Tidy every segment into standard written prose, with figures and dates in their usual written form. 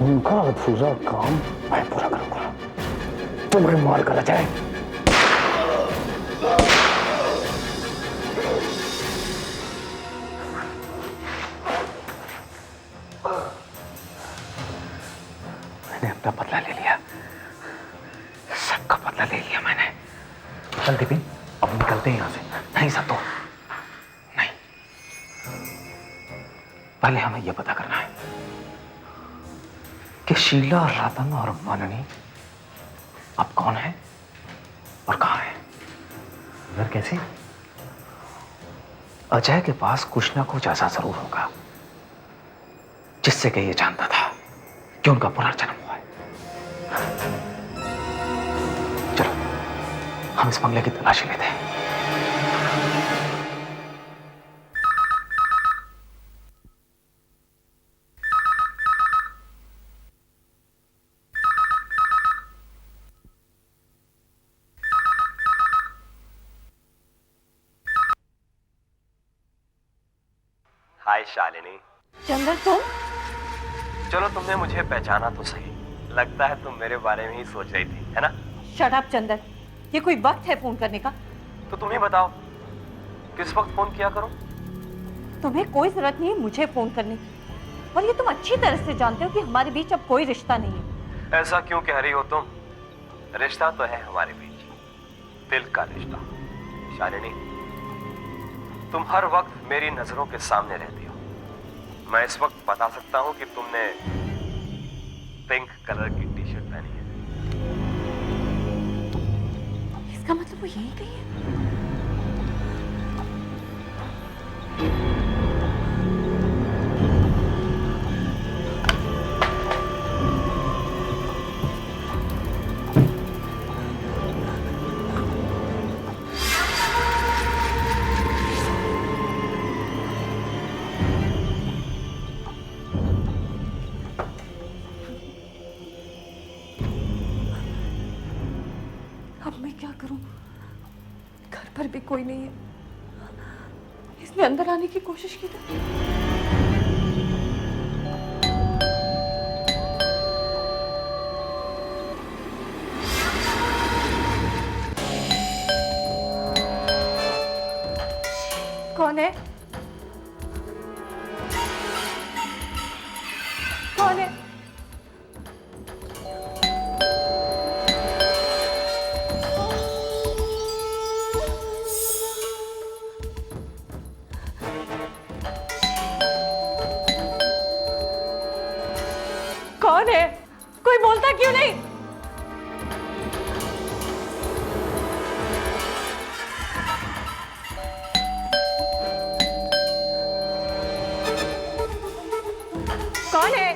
उनका अधूरा काम मैं पूरा करूंगा। तुम्हें मार कर जाए। मैंने अपना बदला ले लिया, सबका बदला ले लिया मैंने। चल दिपिन, अब निकलते हैं यहां से। नहीं सब तो नहीं, पहले हमें यह पता करना है कि शीला, रतन और माननी अब कौन है और कहां है। मगर कैसे? अजय के पास कुछ ना कुछ ऐसा जरूर होगा जिससे कि ये जानता था कि उनका पुनर्जन्म हुआ है। चलो हम इस बंगले की तलाशी लेते हैं। हाय शालिनी। चंदन तुम? चलो तुमने मुझे पहचाना तो सही। लगता है तुम मेरे बारे में ही सोच रही थी, है ना? शट अप चंदन, ये कोई वक्त है फोन करने का? तो तुम ही बताओ किस वक्त फोन किया करूं? तुम्हें कोई जरूरत नहीं है मुझे फोन करने की, और ये तुम अच्छी तरह से जानते हो कि हमारे बीच अब कोई रिश्ता नहीं है। ऐसा क्यों कह रही हो तुम? रिश्ता तो है हमारे बीच, दिल का रिश्ता। शालिनी, तुम हर वक्त मेरी नजरों के सामने रहती हो। मैं इस वक्त बता सकता हूं कि तुमने पिंक कलर की टी शर्ट पहनी है। इसका मतलब वो यही कही है? अब मैं क्या करूं? घर पर भी कोई नहीं है। इसने अंदर आने की कोशिश की थी। कौन है? कौन है? कौन है? कोई बोलता क्यों नहीं? कौन है?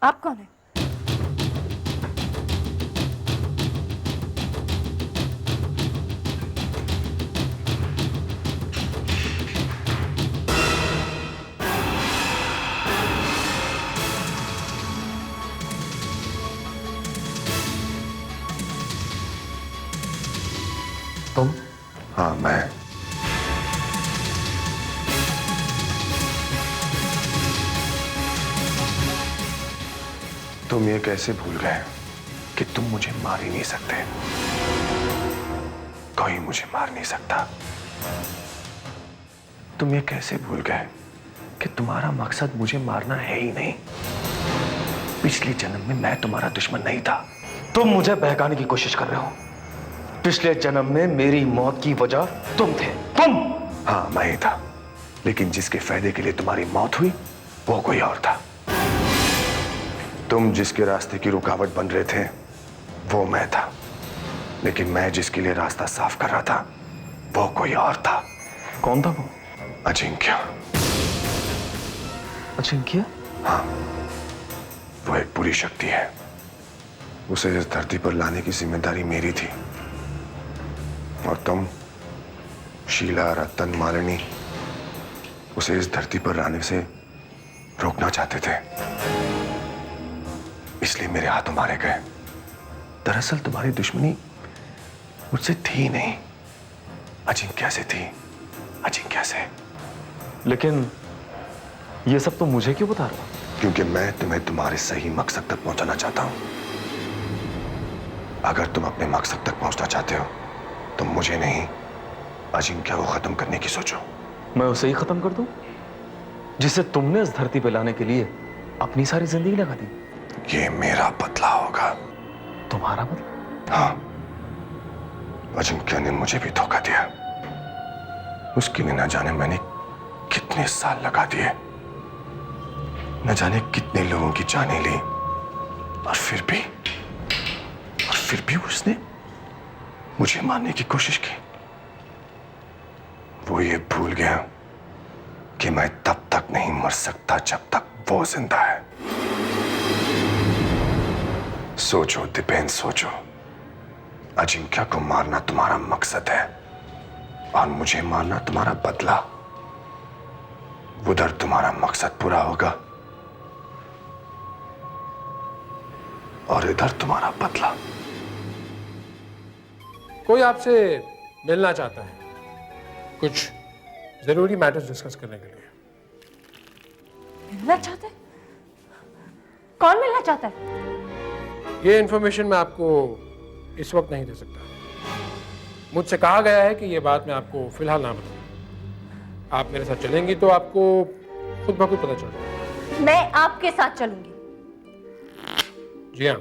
आप कौन है? तुम? हाँ मैं। तुम ये कैसे भूल गए कि तुम मुझे मार ही नहीं सकते? कोई मुझे मार नहीं सकता। तुम ये कैसे भूल गए कि तुम्हारा मकसद मुझे मारना है ही नहीं? पिछले जन्म में मैं तुम्हारा दुश्मन नहीं था। तुम मुझे बहकाने की कोशिश कर रहे हो। पिछले जन्म में मेरी मौत की वजह तुम थे। तुम? हाँ मैं ही था, लेकिन जिसके फायदे के लिए तुम्हारी मौत हुई वो कोई और था। तुम जिसके रास्ते की रुकावट बन रहे थे वो मैं था, लेकिन मैं जिसके लिए रास्ता साफ कर रहा था वो कोई और था। कौन था वो? अजिंक्य। अजिंक्य? हाँ, वो एक बुरी शक्ति है। उसे इस धरती पर लाने की जिम्मेदारी मेरी थी। और तुम, शीला, रतन, मालिनी, उसे इस धरती पर आने से रोकना चाहते थे, इसलिए मेरे हाथों मारे गए। दरअसल तुम्हारी दुश्मनी मुझसे थी नहीं, अजिंक्य से थी, अजिंक्य से। लेकिन ये सब तो मुझे क्यों बता रहा हो? क्योंकि मैं तुम्हें तुम्हारे सही मकसद तक पहुंचाना चाहता हूं। अगर तुम अपने मकसद तक पहुंचना चाहते हो तो मुझे नहीं, अजिंक्य को खत्म करने की सोचो। मैं उसे ही खत्म कर दूं जिसे तुमने इस धरती पे लाने के लिए अपनी सारी जिंदगी लगा दी। ये मेरा बदला होगा। तुम्हारा बदला? हाँ, अजिंक्य ने मुझे भी धोखा दिया। उसके लिए न जाने मैंने कितने साल लगा दिए, न जाने कितने लोगों की जानें ली, और फिर भी उसने मुझे मारने की कोशिश की। वो ये भूल गया कि मैं तब तक नहीं मर सकता जब तक वो जिंदा है। सोचो दीपेन, सोचो। अजिंक्य को मारना तुम्हारा मकसद है और मुझे मारना तुम्हारा बदला। उधर तुम्हारा मकसद पूरा होगा और इधर तुम्हारा बदला। कोई आपसे मिलना चाहता है, कुछ जरूरी मैटर्स डिस्कस करने के लिए। मिलना चाहता है? कौन मिलना चाहता है? ये इंफॉर्मेशन मैं आपको इस वक्त नहीं दे सकता। मुझसे कहा गया है कि ये बात मैं आपको फिलहाल ना बताऊं। आप मेरे साथ चलेंगी तो आपको खुद ब खुद पता चल जाएगा। मैं आपके साथ चलूंगी। जी हाँ,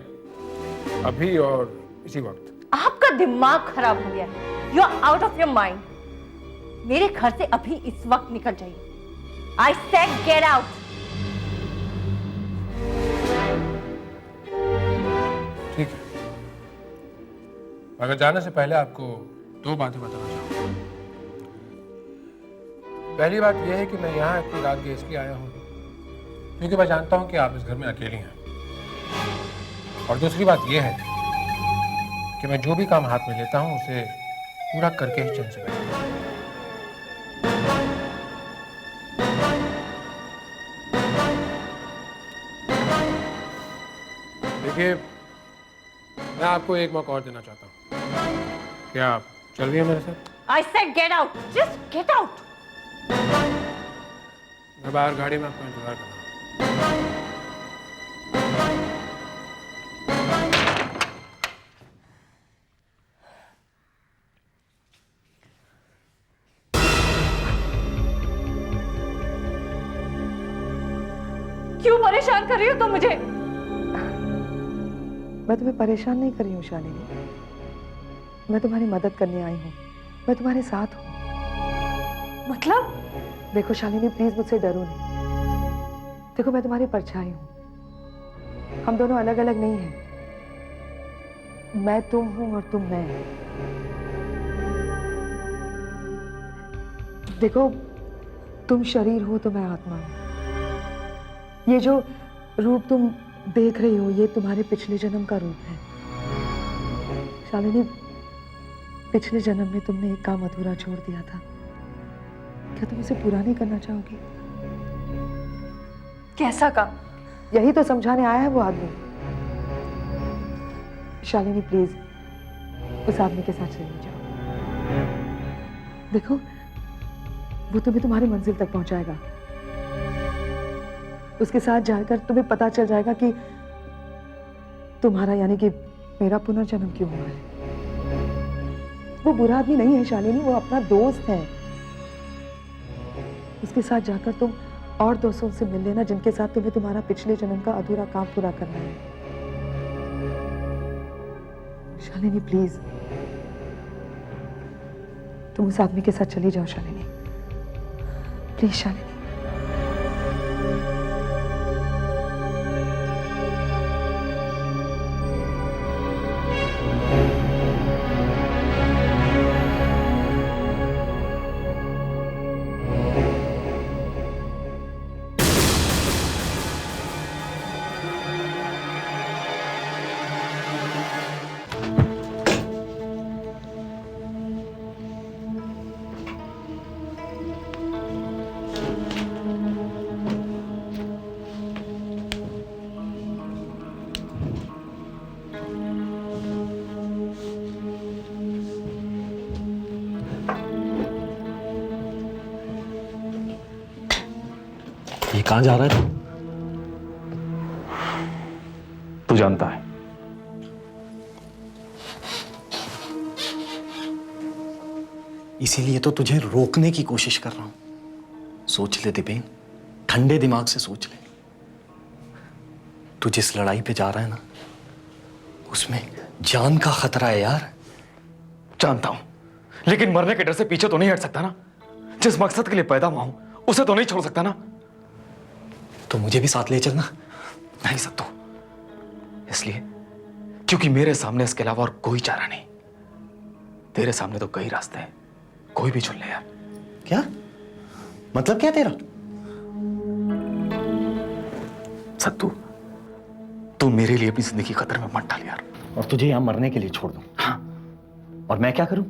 अभी और इसी वक्त। आपका दिमाग खराब हो गया है। You are out of your mind. मेरे घर से अभी इस वक्त निकल जाइए। I said get out. ठीक है, मगर जाने से पहले आपको दो बातें बताना चाहूंगा। पहली बात यह है कि मैं यहाँ इतनी रात गए इसलिए आया हूँ क्योंकि मैं जानता हूँ कि आप इस घर में अकेली हैं। और दूसरी बात यह है कि मैं जो भी काम हाथ में लेता हूँ उसे पूरा करके ही चैन से बैठता हूँ। देखिए, मैं आपको एक मौका और देना चाहता हूँ। क्या आप चल रही हैं मेरे साथ? आई said get out. Just get out. मैं बाहर गाड़ी में आपका इंतजार कर रहा हूँ। क्यों परेशान कर रही हो तुम मुझे? मैं तुम्हें परेशान नहीं कर रही हूँ शालिनी, मैं तुम्हारी मदद करने आई हूँ। मैं तुम्हारे साथ हूँ। मतलब? देखो शालिनी, प्लीज मुझसे डरो नहीं। देखो, मैं तुम्हारी परछाई हूँ। हम दोनों अलग अलग नहीं हैं। मैं तुम हूँ और तुम मैं। देखो, तुम शरीर हो तो मैं आत्मा हूँ। ये जो रूप तुम देख रही हो, ये तुम्हारे पिछले जन्म का रूप है। शालिनी, पिछले जन्म में तुमने एक काम अधूरा छोड़ दिया था। क्या तुम इसे पूरा नहीं करना चाहोगी? कैसा काम? यही तो समझाने आया है वो आदमी। शालिनी, प्लीज उस आदमी के साथ चले जाओ। देखो, वो तुम्हें तुम्हारी मंजिल तक पहुंचाएगा। उसके साथ जाकर तुम्हें पता चल जाएगा कि तुम्हारा यानी कि मेरा पुनर्जन्म क्यों हुआ है। वो बुरा आदमी नहीं है शालिनी, वो अपना दोस्त है। उसके साथ जाकर तुम और दोस्तों से मिल लेना जिनके साथ तुम्हें तुम्हारा पिछले जन्म का अधूरा काम पूरा करना है। शालिनी, प्लीज तुम उस आदमी के साथ चली जाओ। शालिनी, प्लीज शालिनी। ये कहाँ जा रहा है तू जानता है। इसीलिए तो तुझे रोकने की कोशिश कर रहा हूं। सोच ले दिपेन, ठंडे दिमाग से सोच ले। तू जिस लड़ाई पे जा रहा है ना, उसमें जान का खतरा है यार। जानता हूं, लेकिन मरने के डर से पीछे तो नहीं हट सकता ना। जिस मकसद के लिए पैदा हुआ हूं उसे तो नहीं छोड़ सकता ना। तो मुझे भी साथ ले चलना। नहीं सत्तू, इसलिए क्योंकि मेरे सामने इसके अलावा और कोई चारा नहीं। तेरे सामने तो कई रास्ते हैं, कोई भी चुन ले यार। क्या मतलब क्या तेरा? सत्तू, तू मेरे लिए अपनी जिंदगी खतरे में मत डाल यार। और तुझे यहां मरने के लिए छोड़ दूं? हाँ। और मैं क्या करूं?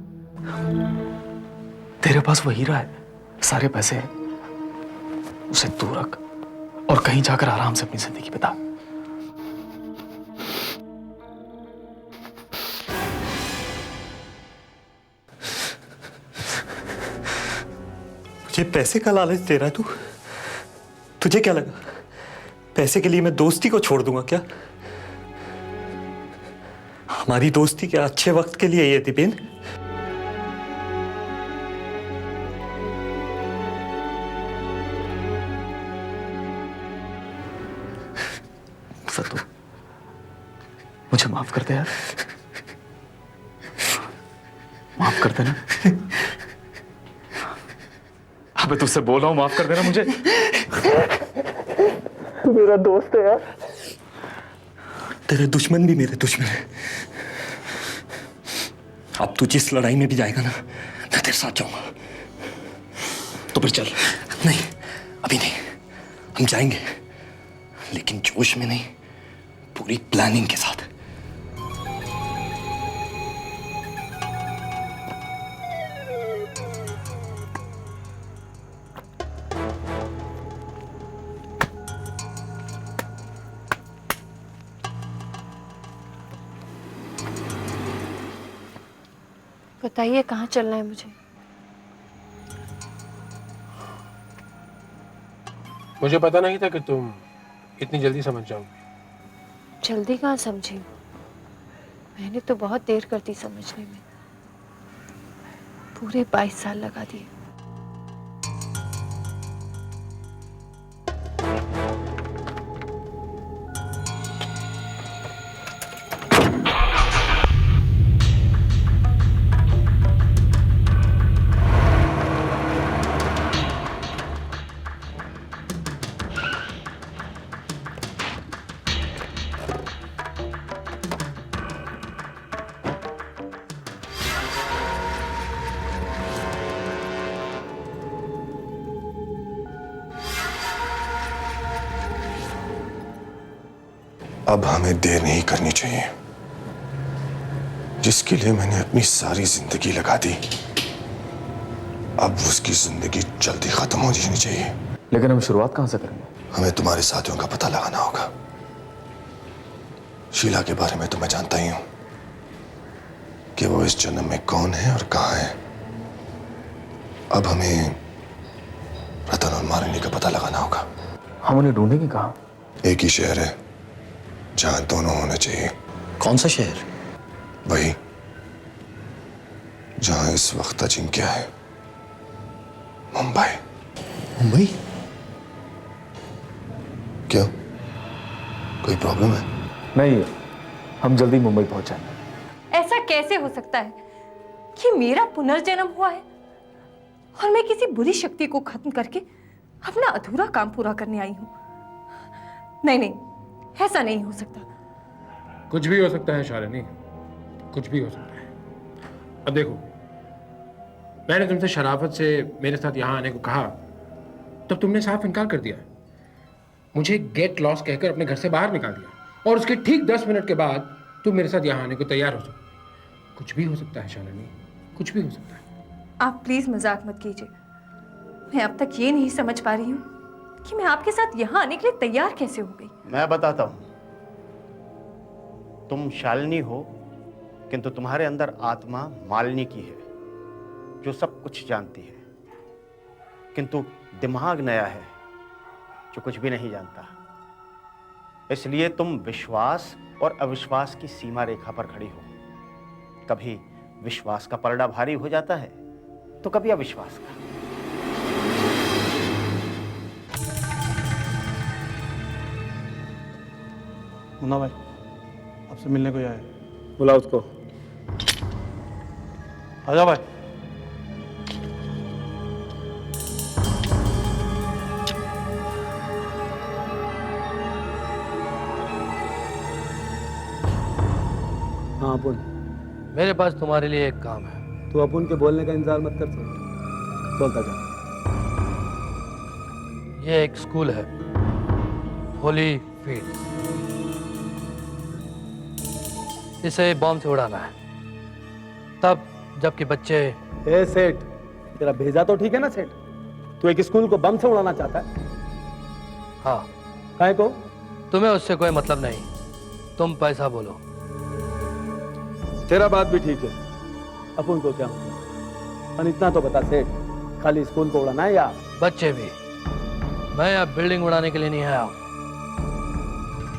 तेरे पास वो हीरा है, सारे पैसे हैं, उसे तू रख और कहीं जाकर आराम से अपनी जिंदगी बिता। मुझे पैसे का लालच दे रहा है तू? तुझे क्या लगा पैसे के लिए मैं दोस्ती को छोड़ दूंगा क्या? हमारी दोस्ती क्या अच्छे वक्त के लिए ये दिपेन? सत्तू, मुझे माफ कर दे यार, माफ कर देना। अबे तुझसे बोल रहा हूं, माफ कर देना मुझे। तू मेरा दोस्त है यार। तेरे दुश्मन भी मेरे दुश्मन है। अब तू जिस लड़ाई में भी जाएगा ना, मैं तेरे साथ जाऊंगा। तो फिर चल। नहीं, अभी नहीं। हम जाएंगे, लेकिन जोश में नहीं, पूरी प्लानिंग के साथ। बताइए कहाँ चलना है मुझे? मुझे पता नहीं था कि तुम इतनी जल्दी समझ जाओगे। जल्दी कहाँ समझी? मैंने तो बहुत देर कर दी समझने में। पूरे 22 साल लगा दिए। अब हमें देर नहीं करनी चाहिए। जिसके लिए मैंने अपनी सारी जिंदगी लगा दी, अब उसकी जिंदगी जल्दी खत्म हो जानी चाहिए। लेकिन हम शुरुआत कहां से करेंगे? हमें तुम्हारे साथियों का पता लगाना होगा। शीला के बारे में तो मैं जानता ही हूं कि वो इस जन्म में कौन है और कहां है। अब हमें रतन और मालिनी का पता लगाना होगा। हम उन्हें ढूंढेंगे कहां? एक ही शहर है जहां दोनों होने चाहिए। कौन सा शहर? वही जहां इस वक्त अजिंक्य है, मुंबई। मुंबई? क्यों, कोई प्रॉब्लम है? नहीं, हम जल्दी मुंबई पहुंच जाएंगे। ऐसा कैसे हो सकता है कि मेरा पुनर्जन्म हुआ है और मैं किसी बुरी शक्ति को खत्म करके अपना अधूरा काम पूरा करने आई हूं? नहीं नहीं, ऐसा नहीं हो सकता। कुछ भी हो सकता है शालिनी, कुछ भी हो सकता है। अब देखो, मैंने तुमसे शराफत से मेरे साथ यहां आने को कहा, तब तुमने साफ इनकार कर दिया। मुझे गेट लॉस कहकर अपने घर से बाहर निकाल दिया और उसके ठीक 10 मिनट के बाद तुम मेरे साथ यहां आने को तैयार हो जाओ। कुछ भी हो सकता है शालिनी, कुछ भी हो सकता है। आप प्लीज मजाक मत कीजिए। मैं अब तक ये नहीं समझ पा रही हूँ कि मैं आपके साथ यहाँ आने के लिए तैयार कैसे हो गई। मैं बताता हूं। तुम शालिनी हो, किंतु तुम्हारे अंदर आत्मा मालिनी की है, जो सब कुछ जानती है, किंतु दिमाग नया है, जो कुछ भी नहीं जानता। इसलिए तुम विश्वास और अविश्वास की सीमा रेखा पर खड़ी हो। कभी विश्वास का पलड़ा भारी हो जाता है तो कभी अविश्वास का। मुन्ना भाई आपसे मिलने को आया है। बुला उसको। आजा भाई। हाँ अपुन, मेरे पास तुम्हारे लिए एक काम है। तू अपुन के बोलने का इंतजार मत कर सेठ, बोलता जा। ये एक स्कूल है, होली फील्ड। इसे बॉम्ब से उड़ाना है, तब जबकि बच्चे। ए सेठ, तेरा भेजा तो ठीक है ना सेठ? तू एक स्कूल को बम से उड़ाना चाहता है? हाँ। काहे को? तुम्हें उससे कोई मतलब नहीं, तुम पैसा बोलो। तेरा बात भी ठीक है, अपुन को क्या मतलब? पर इतना तो बता सेठ, खाली स्कूल को उड़ाना है या बच्चे भी? मैं अब बिल्डिंग उड़ाने के लिए नहीं आया हूं,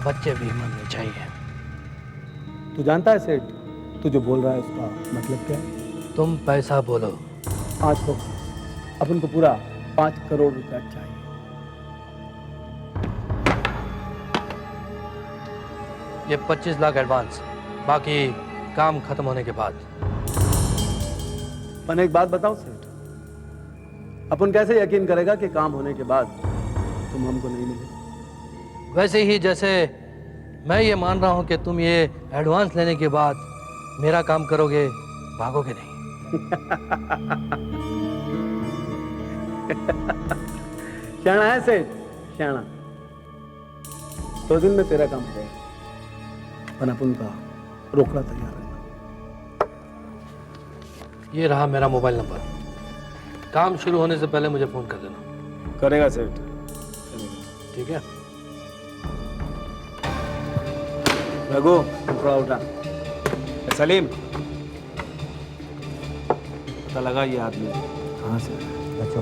बच्चे भी मरने चाहिए। तू जानता है सेठ, तू जो बोल रहा है उसका मतलब क्या है? तुम पैसा बोलो। 5 को अपन को पूरा 5 करोड़ रुपया चाहिए। ये 25 लाख एडवांस, बाकी काम खत्म होने के बाद। पर एक बात बताओ सेठ, अपन कैसे यकीन करेगा कि काम होने के बाद तुम हमको नहीं मिले? वैसे ही जैसे मैं ये मान रहा हूं कि तुम ये एडवांस लेने के बाद मेरा काम करोगे, भागोगे नहीं। शाना है सेठ, शाना। 2 दिन में तेरा काम हो जाएगा, पर अपन का रोकड़ा तैयार रहना। ये रहा मेरा मोबाइल नंबर, काम शुरू होने से पहले मुझे फोन कर देना। करेगा सेठ। ठीक है। रघु थोड़ा उठा। सलीम, पता लगा ये आदमी कहाँ से? अच्छा